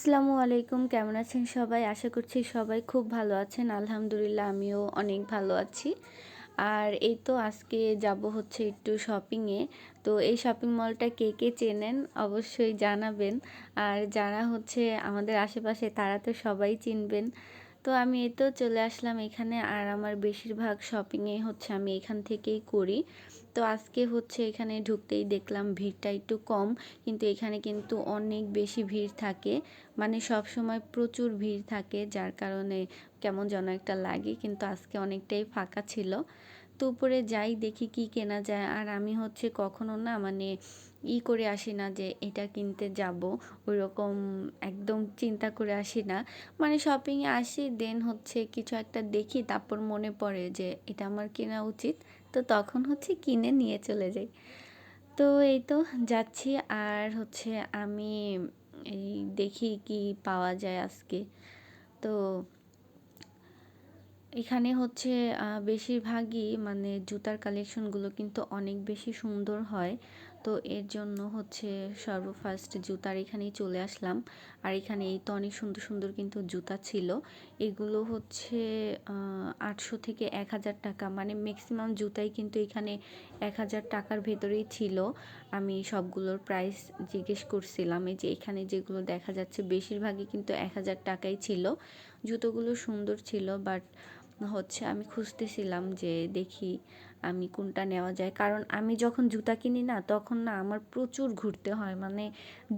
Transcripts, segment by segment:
আসসালামু আলাইকুম, কেমন আছেন সবাই? আশা করছি সবাই খুব ভালো আছেন। আলহামদুলিল্লাহ আমিও অনেক ভালো আছি। আর এই তো আজকে যাব হচ্ছে একটু শপিংয়ে। তো এই শপিং মলটা কে কে চেনেন অবশ্যই জানাবেন। আর যারা হচ্ছে আমাদের আশেপাশে তারা তো সবাই চিনবেন। তো আমি এই তো চলে আসলাম এখানে, আর আমার বেশিরভাগ শপিংয়ে হচ্ছে আমি এখান থেকেই করি। তো আজকে হচ্ছে এখানে ঢুকতেই দেখলাম ভিড়টা একটু কম, কিন্তু এখানে কিন্তু অনেক বেশি ভিড় থাকে। মানে সব সময় প্রচুর ভিড় থাকে, যার কারণে কেমন যেন একটা লাগে, কিন্তু আজকে অনেকটাই ফাঁকা ছিল। তো উপরে যাই দেখি কি কেনা যায়। আর আমি হচ্ছে কখনো না মানে করে আসি না যে এটা কিনতে যাব, ওইরকম একদম চিন্তা করে আসি না। মানে শপিংয়ে আসি, দেন হচ্ছে কিছু একটা দেখি, তারপর মনে পড়ে যে এটা আমার কেনা উচিত, তো তখন হচ্ছে কিনে নিয়ে চলে যাই। তো এই তো যাচ্ছি, আর হচ্ছে আমি এই দেখি কি পাওয়া যায় আজকে। তো এখানে হচ্ছে বেশিরভাগই মানে জুতার কালেকশনগুলো কিন্তু অনেক বেশি সুন্দর হয়। তো এর জন্য হচ্ছে সর্বফার্স্ট জুতার এখানেই চলে আসলাম। আর এখানে এই তো অনেক সুন্দর সুন্দর কিন্তু জুতা ছিল। এগুলো হচ্ছে 800 থেকে 1000 টাকা, মানে ম্যাক্সিমাম জুতাই কিন্তু এখানে 1000 টাকার ভেতরেই ছিল। আমি সবগুলোর প্রাইস জিজ্ঞেস করছিলাম, এই যে এখানে যেগুলো দেখা যাচ্ছে বেশিরভাগই কিন্তু 1000 টাকাই ছিল। জুতোগুলো সুন্দর ছিল, বাট হচ্ছে আমি খুঁজতেছিলাম যে দেখি আমি কোনটা নেওয়া যায়, কারণ আমি যখন জুতা কিনি না তখন না আমার প্রচুর ঘুরতে হয়। মানে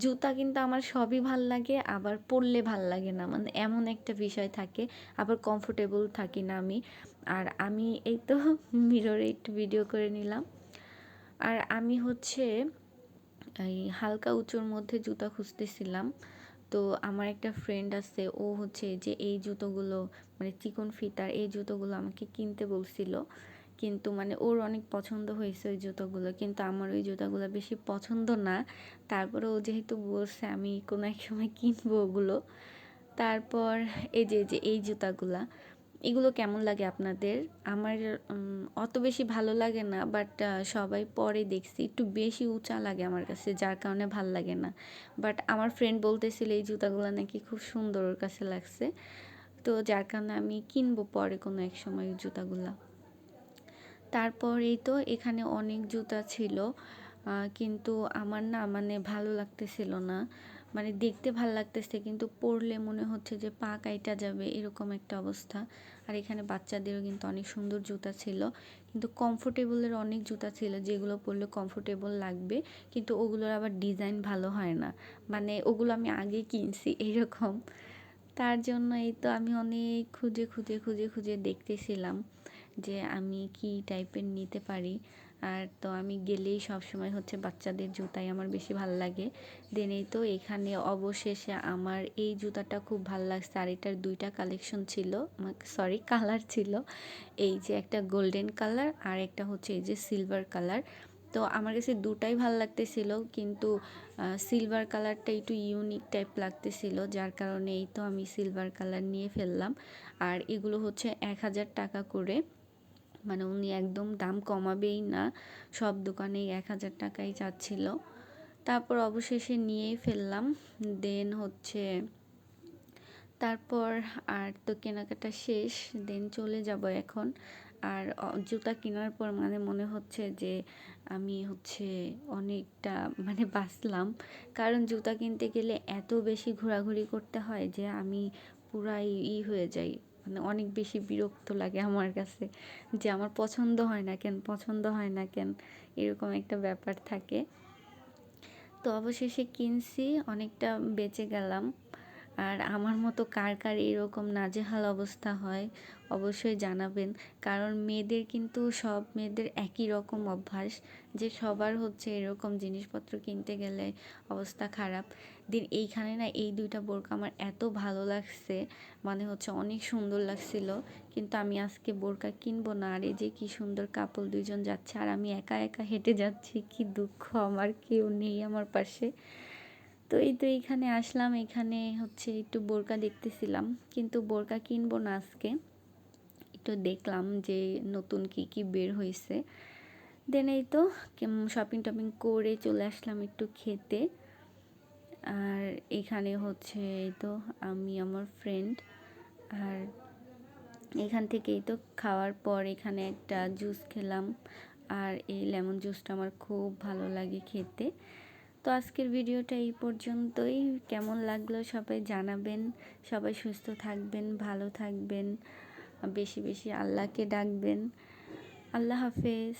জুতা কিন্তু আমার সবই ভাল লাগে, আবার পরলে ভাল লাগে না, মানে এমন একটা বিষয় থাকে। আবার কমফোর্টেবল থাকি না আমি। আর আমি এই তো মিররে একটু ভিডিও করে নিলাম। আর আমি হচ্ছে এই হালকা উঁচুর মধ্যে জুতা খুঁজতেছিলাম। তো আমার একটা ফ্রেন্ড আছে, ও হচ্ছে যে এই জুতোগুলো মানে চিকন ফিতার এই জুতোগুলো আমাকে কিনতে বলছিল, কিন্তু মানে ওর অনেক পছন্দ হয়েছে ওই জুতোগুলো, কিন্তু আমার ওই জুতোগুলো বেশি পছন্দ না। তারপরে ও যেহেতু বলছে আমি কোনো এক সময় কিনবো ওগুলো। তারপর এই যে এই জুতাগুলা, এগুলো কেমন লাগে আপনাদের? আমার অত বেশি ভালো লাগে না, বাট সবাই পরে দেখছি একটু বেশি উঁচা লাগে আমার কাছে, যার কারণে ভাল লাগে না। বাট আমার ফ্রেন্ড বলতেছিল এই জুতাগুলো নাকি খুব সুন্দর ওর কাছে লাগছে, তো যার কারণে আমি কিনবো পরে কোনো এক সময় ওই জুতাগুলা। তারপর এই তো এখানে অনেক জুতা ছিল, কিন্তু আমার না মানে ভালো লাগতেছিল না। মানে দেখতে ভাল লাগতেছে, কিন্তু পরলে মনে হচ্ছে যে পা কাইটা যাবে, এরকম একটা অবস্থা। আর এখানে বাচ্চাদেরও কিন্তু অনেক সুন্দর জুতা ছিল, কিন্তু কমফোর্টেবলের অনেক জুতা ছিল যেগুলো পরলে কমফোর্টেবল লাগবে, কিন্তু ওগুলোর আবার ডিজাইন ভালো হয় না। মানে ওগুলো আমি আগে কিনছি এইরকম। তার জন্য এই তো আমি অনেক খুঁজে খুঁজে খুঁজে খুঁজে দেখতেছিলাম যে আমি কি টাইপের নিতে পারি। আর তো আমি গেলেই সবসময় হচ্ছে বাচ্চাদের জুতাই আমার বেশি ভালো লাগে। দেন এই তো এখানে অবশেষে আমার এই জুতাটা খুব ভালো লাগছে, আর এটার দুইটা কালেকশন ছিল, সরি কালার ছিল। এই যে একটা গোল্ডেন কালার, আর একটা হচ্ছে এই যে সিলভার কালার। তো আমার কাছে দুটাই ভালো লাগতেছিল, কিন্তু সিলভার কালারটা একটু ইউনিক টাইপ লাগতেছিল, যার কারণে এই তো আমি সিলভার কালার নিয়ে ফেললাম। আর এগুলো হচ্ছে 1000 টাকা করে, মানে উনি একদম দাম কমাবেই না, সব দোকানেই 1000 টাকাই চাচ্ছিল। তারপর অবশেষে নিয়েই ফেললাম। দেন হচ্ছে তারপর আর তো কেনাকাটা শেষ, দেন চলে যাব এখন। আর জুতা কেনার পর মানে মনে হচ্ছে যে আমি হচ্ছে অনেকটা মানে বাঁচলাম, কারণ জুতা কিনতে গেলে এত বেশি ঘোরাঘুরি করতে হয় যে আমি পুরাই হয়ে যাই। মানে অনেক বেশি বিরক্ত লাগে আমার কাছে, যে আমার পছন্দ হয় না কেন, পছন্দ হয় না কেন, এরকম একটা ব্যাপার থাকে। তো অবশেষে কিনছি, অনেকটা বেঁচে গেলাম। আর আমার মতো কার কার এরকম নাজেহাল অবস্থা হয় অবশ্যই জানাবেন, কারণ মেয়েদের কিন্তু সব মেয়েদের একই রকম অভ্যাস, যে সবার হচ্ছে এরকম জিনিসপত্র কিনতে গেলে অবস্থা খারাপ। দিন এইখানে না এই দুইটা বোরকা আমার এত ভালো লাগছে, মানে হচ্ছে অনেক সুন্দর লাগছিল, কিন্তু আমি আজকে বোরকা কিনবো না। আর এই যে কি সুন্দর কাপল দুইজন যাচ্ছে, আর আমি একা একা হেঁটে যাচ্ছি, কি দুঃখ, আমার কেউ নেই আমার পাশে। তো এই তো এইখানে আসলাম, এখানে হচ্ছে একটু বোরকা দেখতেছিলাম, কিন্তু বোরকা কিনবো না আজকে, একটু দেখলাম যে নতুন কি কি বের হয়েছে। দেন এই তো শপিং টপিং করে চলে আসলাম একটু খেতে। আর এখানে হচ্ছে এই তো আমি আমার ফ্রেন্ড, আর এখান থেকেই তো খাওয়ার পর এখানে একটা জুস খেলাম, আর এই লেমন জুসটা আমার খুব ভালো লাগে খেতে। তো আজকের ভিডিওটা এই পর্যন্তই। কেমন লাগলো সবাই জানাবেন। সবাই সুস্থ থাকবেন, ভালো থাকবেন, বেশি বেশি আল্লাহকে ডাকবেন। আল্লাহ হাফেজ।